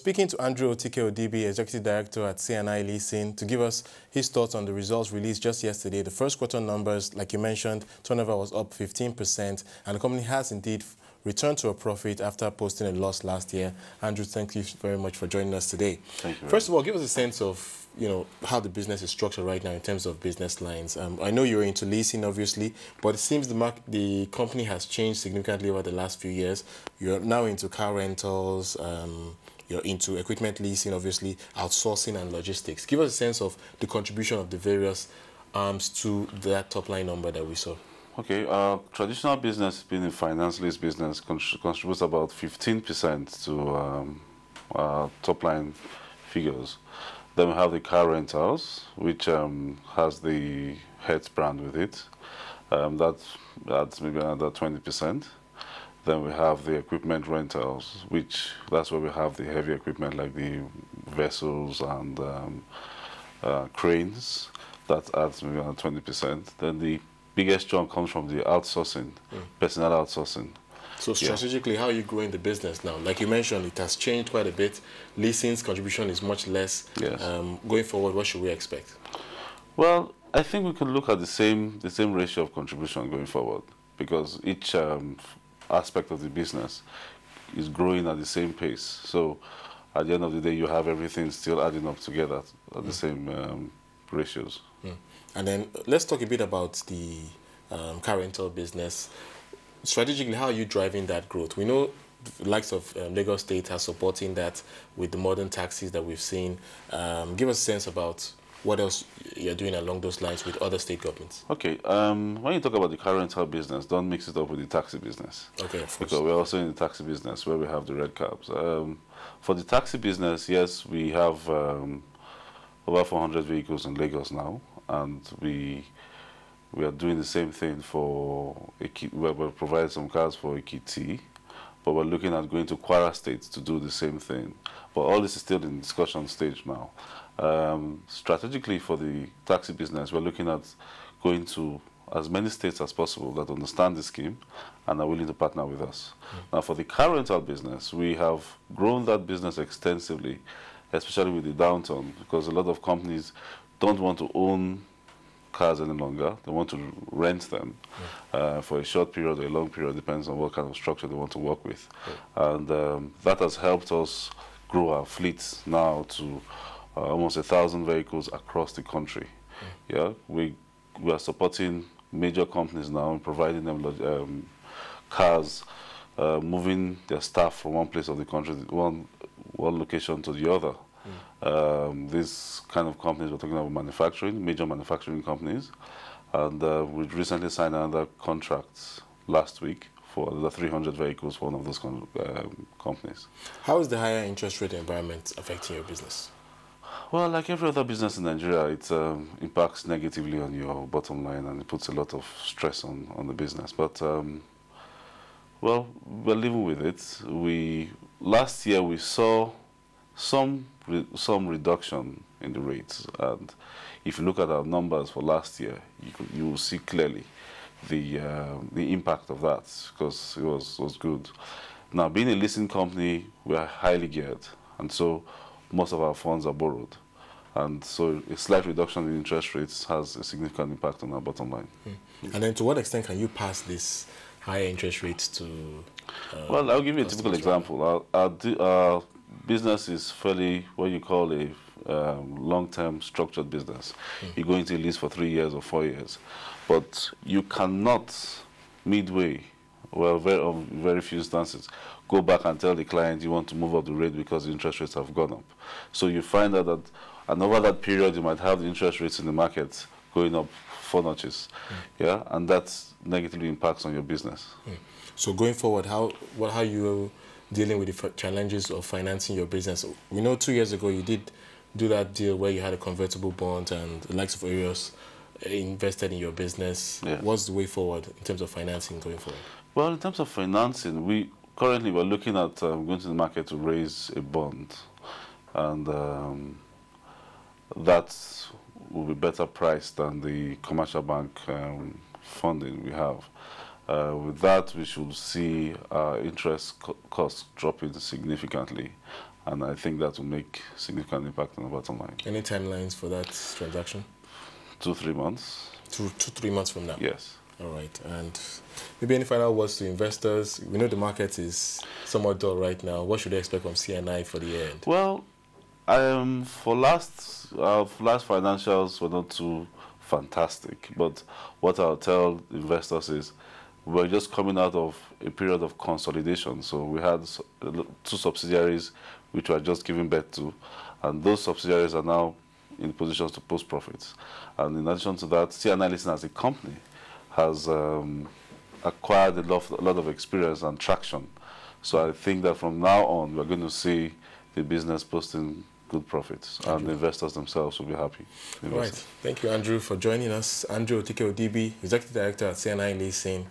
speaking to Andrew Otike-Odibi, Executive Director at C&I Leasing, to give us his thoughts on the results released just yesterday. The first quarter numbers, like you mentioned, turnover was up 15%, and the company has indeed returned to a profit after posting a loss last year. Andrew, thank you very much for joining us today. Thank you. First of all, give us a sense of how the business is structured right now in terms of business lines. I know you're into leasing, obviously, but it seems the company has changed significantly over the last few years. You're now into car rentals, you're into equipment leasing, obviously, outsourcing and logistics. Give us a sense of the contribution of the various arms to that top line number that we saw. Okay, traditional business, being a finance lease business, contributes about 15% to top line figures. Then we have the car rentals, which has the Hertz brand with it. That's maybe another 20%. Then we have the equipment rentals, that's where we have the heavy equipment like the vessels and cranes. That adds maybe another 20%. Then the biggest chunk comes from the outsourcing, personnel outsourcing. So strategically, how are you growing the business now? Like you mentioned, it has changed quite a bit. Leasing's contribution is much less. Yes. Going forward, what should we expect? Well, I think we can look at the same ratio of contribution going forward, because each aspect of the business is growing at the same pace. So at the end of the day, you have everything still adding up together at the same ratios. And then let's talk a bit about the car rental business. Strategically, how are you driving that growth? We know the likes of Lagos State are supporting that with the modern taxis that we've seen. Give us a sense about what else you're doing along those lines with other state governments. Okay, when you talk about the car rental business, don't mix it up with the taxi business. Okay, of course. Because we're also in the taxi business where we have the red cabs. For the taxi business, yes, we have over 400 vehicles in Lagos now, and we are doing the same thing for we're providing some cars for Ekiti, but we're looking at going to Kwara State to do the same thing. But all this is still in discussion stage now. Strategically for the taxi business, we're looking at going to as many states as possible that understand the scheme and are willing to partner with us. Now for the car rental business, we have grown that business extensively, especially with the downturn, because a lot of companies don't want to own cars any longer. They want to rent them for a short period or a long period, depends on what kind of structure they want to work with. And that has helped us grow our fleet now to almost 1,000 vehicles across the country. Yeah, we are supporting major companies now and providing them cars, moving their staff from one place of the country, one location to the other. These kind of companies, we're talking about manufacturing, major manufacturing companies, and we recently signed another contract last week for the 300 vehicles for one of those companies. How is the higher interest rate environment affecting your business? Well, like every other business in Nigeria, it impacts negatively on your bottom line, and it puts a lot of stress on the business. But well, we're living with it. Last year we saw some reduction in the rates, and if you look at our numbers for last year, you will see clearly the impact of that, because it was good. Now, being a leasing company, we are highly geared, and so most of our funds are borrowed, and so a slight reduction in interest rates has a significant impact on our bottom line. And then, to what extent can you pass this higher interest rates to? Well, I'll give you a typical example. Our business is fairly what you call a long-term structured business. You go into a lease for 3 years or 4 years, but you cannot midway, well, very few instances, go back and tell the client you want to move up the rate because the interest rates have gone up. So you find out that, and over that period, you might have the interest rates in the market going up 4 notches, yeah, and that negatively impacts on your business. So going forward, how are you dealing with the challenges of financing your business? We know 2 years ago you did do that deal where you had a convertible bond and the likes of Arios invested in your business. Yeah. What's the way forward in terms of financing going forward? Well, in terms of financing, we're looking at going to the market to raise a bond, and that will be better priced than the commercial bank funding we have. With that, we should see our interest costs dropping significantly, and I think that will make significant impact on the bottom line. Any timelines for that transaction? 2-3 months. 2-3 months from now? Yes. All right. And maybe any final words to investors? We know the market is somewhat dull right now. What should they expect from C&I for the year end? Well, for last financials were not too fantastic, but what I'll tell investors is we're just coming out of a period of consolidation. So we had 2 subsidiaries which were just giving birth to, and those subsidiaries are now in positions to post profits. And in addition to that, C&I Leasing as a company has acquired a lot of experience and traction. So I think that from now on, we're going to see the business posting good profits, and the investors themselves will be happy. All right. Thank you, Andrew, for joining us. Andrew Otike-Odibi, Executive Director at C&I Leasing.